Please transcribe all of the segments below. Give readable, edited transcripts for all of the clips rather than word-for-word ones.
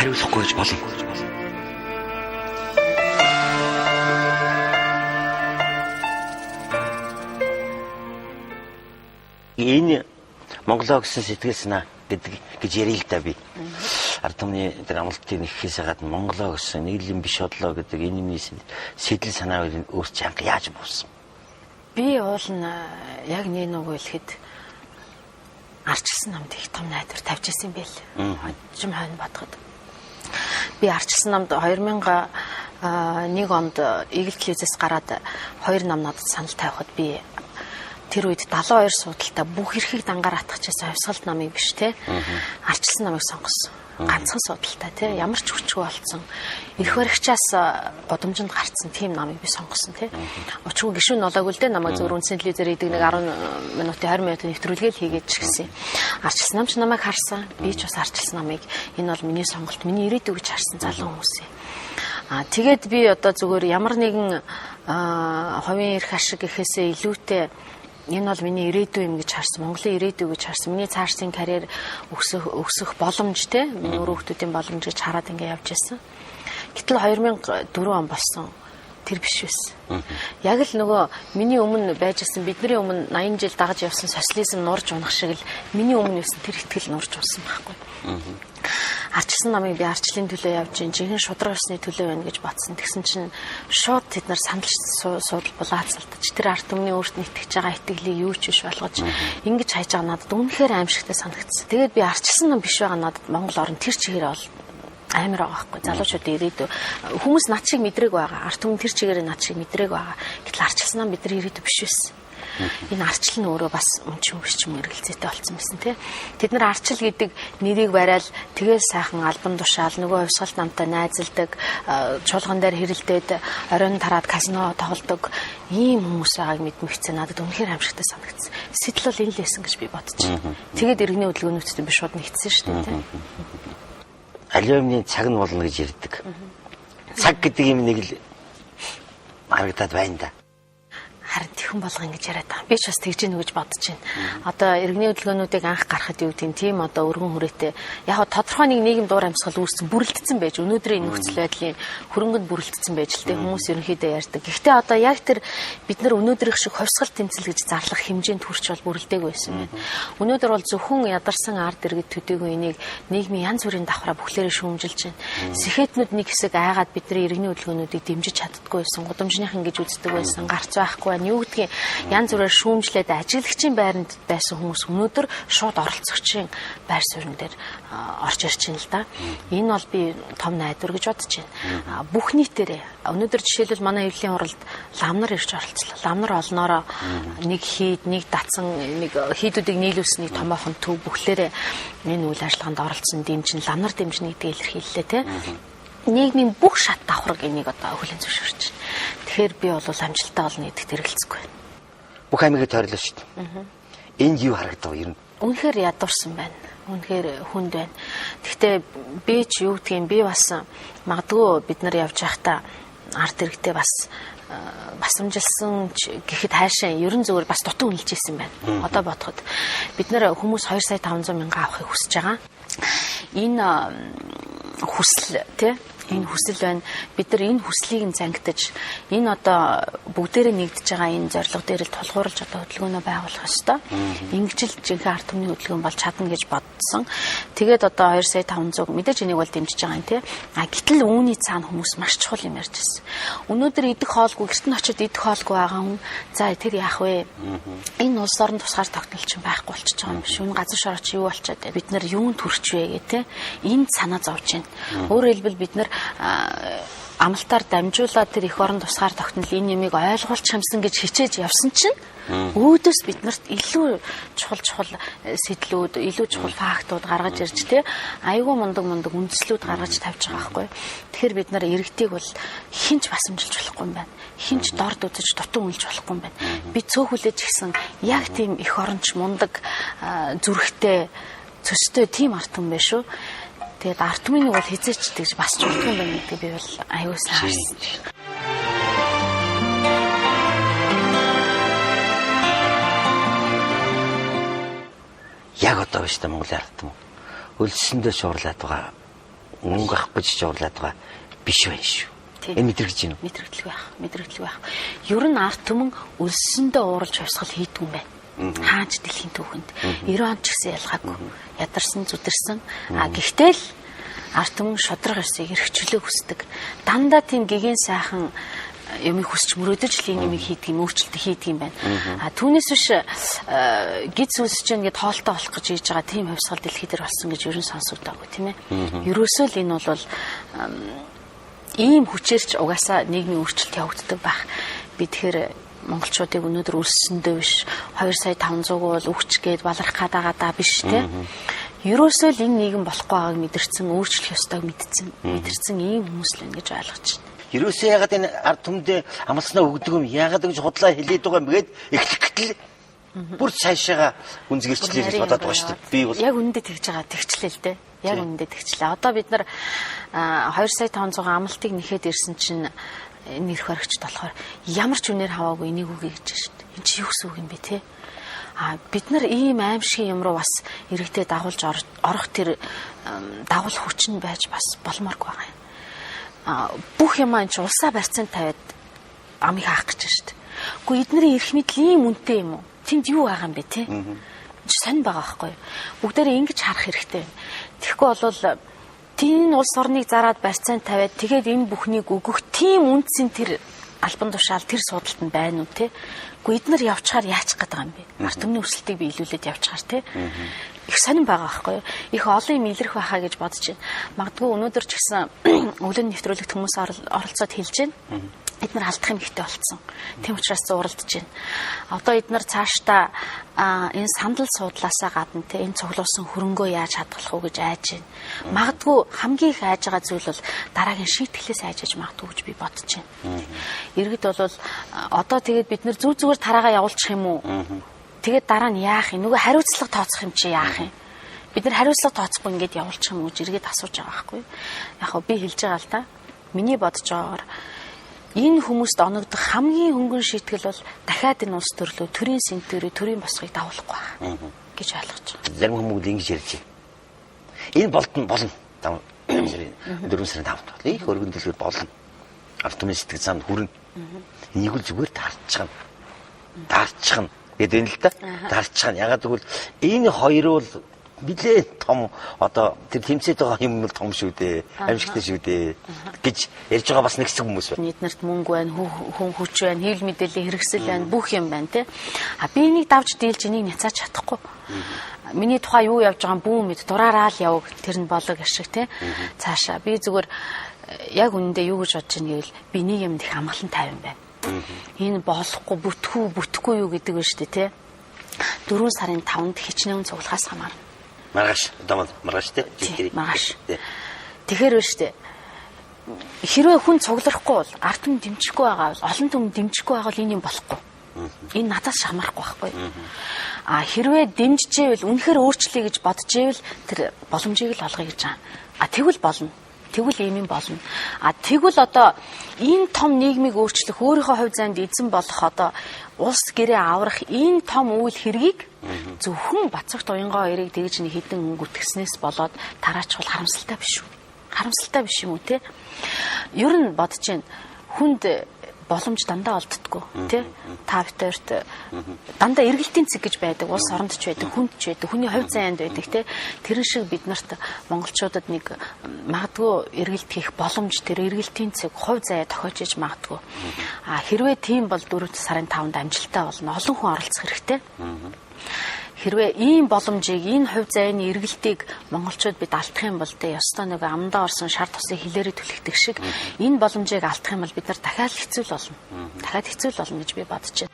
хариулахгүй гэж болно. Энэ Монголоо гэсэн сэтгэл санаа гэж ярил л да би. Ард түмний тэр амлалтын нэхээс гадна Монголоо гэсэн нийлэн биш бодлоо гэдэг энэ юмний сэтгэл санаа өөр чанга яаж буусан? Би уул нь яг нэг нүгөө хэлэхэд арчилсан намд их том найдвар тавьж исэн байл. Хожим хойно бодоход. Би арчилсан намд 2001 онд Игэл телевизээс гараад 2 ном надад санал тавихад би тэр үед 72 суудалтай бүх эрхийг дангаар атгахчаас хувьсгалт намыг биш те арчилсан намыг сонгосон. Ганцхан суудалтай те ямар ч хүчгүй болсон. Эрх баригчаас годомжинд гарцсан тийм намыг би сонгосон те. Учиргүй гишүүн нолоогүй л дээ намайг зөв үнсэн телевизээр идэг нэг 10 минутын 20 минутын нэвтрүүлгээл хийгээд ч гэсэн. Арчилсан нам ч намайг харсан. Би ч бас арчилсан намыг энэ бол миний сонголт, миний ирээдүй гэж харсан залуу хүмүүс юм. Тэгээд би одоо зүгээр ямар нэгэн хувийн эрх ашиг гэхээсээ илүүтэй энэ бол миний ирээдүй юм гэж харсан. Монголын ирээдүй гэж харсан. Миний цаашдын карьер өсөх боломж те. Миний өрөөгтүүдийн боломж гэж хараад ингэ явж байсан. Гэтэл 2004 он болсон. Тэр биш байсан. Яг л нөгөө миний өмнө байжсэн бидний өмнө 80 жил дагаж явсан социализм нурж унах шиг л миний өмнө байсан тэр итгэл нурж унсан байхгүй. Арчилсан намыг би арчлалын төлөө явж ин жинхэнэ шудраг усны төлөө байна гэж бодсон. Тэгсэн чинь шууд тэд нар санал суудал булаацалтаж тэр арт өмнө өөрт нь итгэж байгаа итгэлийг юу ч биш болгож ингэж хайж байгаа надад үнэхээр аимшигтай санагдсан. Тэгээд би арчилсан нам биш байгаа надад Монгол орн тэр чигээр бол амар байгаа байхгүй. Залуучууд ирээдүй хүмүүс над шиг мэдрэг байгаа. Арт өмнө тэр чигээр над шиг мэдрэг байгаа. Гэтэл арчилсан нам бидний ирээдүй биш байсан. Энэ арчил нь өөрөө бас үнчин биш юм эргэлзээтэй болсон байсан тий. Тэд нар арчил гэдэг нэрийг барайл тэгээд сайхан албан тушаал нөгөө хувьсгалт намтай найзалдаг, чуулган дээр хэрэлдээд оройн тараад казино тоглодог ийм хүмүүс байгааг мэдмэгцээ надад үнэхээр аимшигтай санагдсан. Сэтэл бол энэ л байсан гэж би бодчих. Тэгээд иргэний хөдөлгөөнүүдтэй би шууд нэгдсэн шүү дээ тий. Аливааны цаг нь болно гэж ярьдаг. Цаг гэдэг юм нэг л харагдаад байна да. Харин тэхэн болгоо ингэж яриад байгаа. Би ч бас тэгж гэнэ гэж бодож байна. Одоо иргэний хөдөлгөөнүүдийг анх гаргахад юу гэдэг тийм одоо өргөн хүрээтэй яг тодорхой нэг нийгэм дуур амьсгал үүссэн бүрэлдсэн байж өнөөдрийн нөхцөл байдлын хөрөнгөнд бүрэлдсэн байж л тийм хүмүүс ерөнхийдөө ярьдаг. Гэхдээ одоо яг тэр бид нар өнөөдрийнх шиг хувьсгал тэмцэл гэж зарлах хэмжээнд хүрч бол бүрэлдээг байсан байна. Өнөөдөр бол зөвхөн ядарсан ард иргэд төдийгүй энийг нийгмийн янз бүрийн давхраа бүхлээрээ шүүмжилж байна. Сэхэтнүүд нэг хэсэг айгаад бидний иргэний хөдөлгөөнүүдийг дэмжиж чаддаггүй байсан. Гудамжныхан гэж үздэг байсан. Гарц байхгүй юу гэдгийг янз бүрээр шүүмжлээд ажиглагчийн байранд байсан хүмүүс өнөөдөр шууд оролцогчийн байр суурин дээр орж ирж байна л да. Энэ бол би том найдвар гэж бодож байна. Бүх нийтээрээ өнөөдөр жишээлбэл манай хэвлэлийн уралд лам нар ирж оролцлоо. Лам нар олноороо нэг хийд, нэг датсан, нэг хийдүүдийг нийлүүлсэн нэг томоохон төв бүхлээрээ энэ үйл ажиллагаанд оролцсон дэмжин лам нар дэмжнэ гэдгийг илэрхийллээ те. Нийгмийн бүх шат давхраг энийг одоо хүлээн зөвшөөрч байна. Тэгэхээр би бол амжилттай болно гэдэгт эргэлзэхгүй байна. Бүх аймагт тойрлоо шүү дээ. Энд юу харагдав ер нь? Үнэхээр ядуурсан байна. Үнэхээр хүнд байна. Гэхдээ би ч юу гэдгийг би бас магадгүй бид нар явж байхдаа арт иргэдээ бас басамжилсан гэхэд хайшаа ерөн зөвөр бас дутуу үнэлж ирсэн байна. Одоо бодоход бид нар хүмүүс 2,500,000 авахыг хүсэж байгаа. Энэ хүсэл тий энэ хүсэл байна. Бид нар энэ хүслийг нь зангидаж энэ одоо бүгдээрээ нэгдэж байгаа энэ зорилго дээр л тулгуурлаж одоо хөдөлгөөнөө байгуулах ёстой. Ингэж л жинхэнэ арт түмний хөдөлгөөн болж чадна гэж бодсон. Тэгээд одоо 2,500,000 мэдээж энийг бол дэмжиж байгаа юм тий. Гэтэл үүний цаана хүмүүс маш чухал юм ярьж байна. Өнөөдөр идэх хоолгүй гэрт нь очиод идэх хоолгүй байгаа хүн за тэр яах вэ? Энэ улс орон тусгаар тогтнол чинь байхгүй болчихж байгаа юм биш. Энэ газар шорооч юу болчиход байна? Бид нар юунд хүрч вэ гэх тий. Энд санаа зовж байна. Өөрөөр хэлбэл бид нар амлалтаар дамжуулаад тэр эх орон тусгаар тогтнол энэ юмыг ойлгуулж хамсан гэж хичээж явсан чинь өөдөөс биднэрт илүү чухал сэтлүүд, илүү чухал фактууд гаргаж ирж тэ айгүй мундаг үндслүүд гаргаж тавьж байгаа байхгүй. Тэгэхээр бид нар иргэдийг бол хинч басамжилж болохгүй юм байна. Хинч дорд үзэж дутуу үнэлж болохгүй юм байна. Би цөөхүлээж гисэн яг тийм эх оронч мундаг зүрхтэй цөстэй тийм арт хүн байх шүү. Тэгээд арт түмнийг бол хизээч тэгж бас ч үлдэх юм байна гэдэг би бол аюул сайн харсан. Яг одоо биш та Монголын арт түмэн өлсөндөө шуурлаад байгаа мөнгө авах гэж жуурлаад байгаа биш байх шүү. Энэ мэдрэгдэж байна уу? Мэдрэгдэл байх. Ер нь арт түмэн өлсөндөө ууралж хувьсгал хийдэг юм байна. Хаач дэлхийн түүхэнд 90 онд ч гэсэн ялгаагүй. Ядарсан зүдэрсэн. Гэхдээ л арт түмэн шодрог ирсийг эрхчлөө хүсдэг. Дандаа тийм гэгэн сайхан юмыг хүсч мөрөөдөж л юм хийдэг юм, өөрчлөлт хийдэг юм байна. Түүнээс биш гид зүйлс чинь ингээд тоолтой болох гэж хийж байгаа тийм хувьсгал дэлхий дээр болсон гэж ерөн сонсогдоогүй тийм ээ. Ерөөсөө л энэ бол ийм хүчээрч угаасаа нийгмийн өөрчлөлт явагддаг байх. Би тэгэхээр монголчуудыг өнөөдөр өлсөндөө биш 2,500,000 бол өвчгээд баларх гадаагаа биш тийм. Ерөөсөө л энэ нийгэм болохгүй байгааг мэдэрсэн, өөрчлөх ёстойг мэдэрсэн ийм хүмүүс л байна гэж ойлгож байна. Ерөөсөө ягаад энэ ард түмдээ амласнаа өгдөг юм ягаад гэж худлаа хэлээд байгаа юм гээд эхлэхдээ бүр цаашаага үнзгэрчлээ гэж бодоод байгаа шүү дээ. Би бол яг үнэндээ тэгж байгаа тэгчлээ л дээ. Яг үнэндээ тэгчлээ. Одоо бид нар 2,500,000 амлалтыг нэхэд ирсэн чинь энэ эрх баригчд болохоор ямар ч үнээр хаваагүй энийг үгүй гэж байна шүү дээ. Энд чи юу гэсэн үг юм бэ те? Бид нар ийм аимшигын юм руу бас иргэдэд дагуулж орох тэр дагуул хүч нь байж бас болмооргүй байгаа юм. Бүх юм энэ улсаа барьцаанд тавиад амыг хаах гэж байна шүү дээ. Гэхдээ эдний эрх мэдэл ийм үнэтэй юм уу? Тэнд юу байгаа юм бэ те? Сонь байгаа байхгүй юу? Бүгдээрээ ингэж харах хэрэгтэй байна. Тэгэхгүй бол тийм улс орныг зараад барьцаанд тавиад тэгээд энэ бүхнийг өгөх тийм үнцэн тэр албан тушаал тэр судалтанд байна уу те? Гэхдээ эднэр явчихаар яачих гээд байгаа юм бэ? Арт түмний өрсөлтийг би илүүлээд явчихаар те? Их сонирн байгаа байхгүй юу? Их олон юм илэрх байхаа гэж бодож байна. Магадгүй өнөөдөр ч гэсэн өвлөн нэвтрүүлэгт хүмүүс оролцоод хэлж байна. Эднэр алдах юм ихтэй болцсон. Тийм учраас зуралдаж байна. Одоо эднэр цаашдаа энэ сандал суудлаасаа гадна те энэ цуглуулсан хөрөнгөө яаж хадгалах уу гэж айж байна. Магадгүй хамгийн их айж байгаа зүйл бол дараагийн шийтгэлээс айжж магадгүй гэж би бодож байна. Иргэд бол одоо тэгээд бид нэр зүг зүгээр тараагаа явуулчих юм уу? Тэгээд дараа нь яах юм? Нөгөө хариуцлага тооцох юм чи яах юм? Бид нар хариуцлага тооцохгүй ингээд явуулчих юм уу? Иргэд асууж байгаа байхгүй юу? Яг хөө би хэлж байгаа л да. Миний бодож байгаагаар энэ хүмүүст оногдох хамгийн хөнгөн шийтгэл бол дахиад энэ улс төрлөө төрийн сэнтэрээ төрийн босгыг давуулахгүй байна гэж ойлгож байгаа. Зарим хүмүүс ингэж ярьж байна. Энэ болно. 4 сарын 5-нд бол их өргөн дэлгэр болно. Арт түмний сэтгэл зам хүрнэ. Энийг л зүгээр даарчихна. гэдэг юм л да. Дарчхан. Ягаад гэвэл энэ хоёр бол билээ том одоо тэр тэмцээд байгаа юм бол том шүү дээ. Амьжигтай шүү дээ гэж ярьж байгаа бас нэг хэсэг хүмүүс байна. Нийтнэрт мөнгө байна, хүн хүч байна, хэвлэл мэдээллийн хэрэгсэл байна, бүх юм байна тий. Би энийг давж дийлж энийг няцаач чадахгүй. Миний тухай юу явж байгаа бүү мэд дураараа л яваг тэр нь болог ашиг тий. Цаашаа би зүгээр яг үнэндээ юу гэж бодож байна гэвэл би нэг юмд их амгалан тайван байна. Энэ болохгүй бүтэхгүй юу гэдэг нь шүү дээ тий. 4 сарын 5-нд хичнээн цуглахаас хамаарна. Маргааш тий. Маргааш. Тэгэхээр байна шүү дээ. Хэрвээ хүн цуглахгүй бол ард түмэн дэмжихгүй байгаа бол олон түмэн дэмжихгүй байгаа бол энэ юм болохгүй. Энэ надаас шамарахгүй байхгүй. Хэрвээ дэмжижээвэл үнэхээр өөрчлөе гэж бодожээвэл тэр боломжийг л олгоё гэж байгаа. Тэгвэл болно. Тэгвэл ийм юм болно. Тэгвэл одоо энэ том нийгмийг өөрчлөх өөрийнхөө хувь зайд эзэн болох одоо улс гэрээ аврах энэ том үйл хэргийг зөвхөн Бацагт уянгоо хоёрыг тэгж нэг хідэн гүтгэснээс болоод тараач бол харамсалтай биш үү? Харамсалтай биш юм уу те? Ер нь бодож байна. Хүнд боломж дандаа олддоггүй тий. Та битэрт дандаа эргэлтийн цэг гэж байдаг, улс оронд ч байдаг, хүнд ч байдаг, хүний хувь зайд байдаг тий. Тэрэн шиг бид нарт монголчуудад нэг магадгүй эргэлт хийх боломж, тэр эргэлтийн цэг хувь заяа тохиож иж магадгүй. Хэрвээ тийм бол 4 сарын 5-нд амжилттай болно. Олон хүн оролцох хэрэгтэй. Хэрвээ ийм боломжийг, энэ хувь зайны эргэлтийг монголчууд бид алдах юм бол тэ ёстой нэг амдаа орсон шар тусыг хилээрээ түлхдэг шиг энэ боломжийг алдах юм бол бид нар дахиад хэцүү болно. Дахиад хэцүү болно гэж би бодож байна.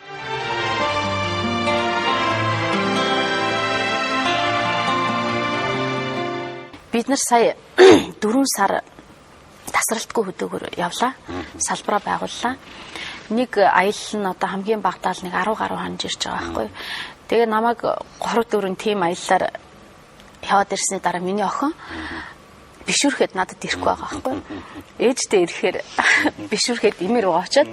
Бид нар сая 4 сар тасралтгүй хөдөөгөр явлаа. Салбараа байгууллаа. Нэг аялал нь одоо хамгийн багтаал нэг 10 гаруй хонж ирж байгаа байхгүй. Тэгээ намайг 3-4 тим аяллаар яваад ирсний дараа миний охин бишүрхэд надад ирэхгүй байгаа байхгүй. Ээжтэй ирэхээр бишүрхэд имэр очоод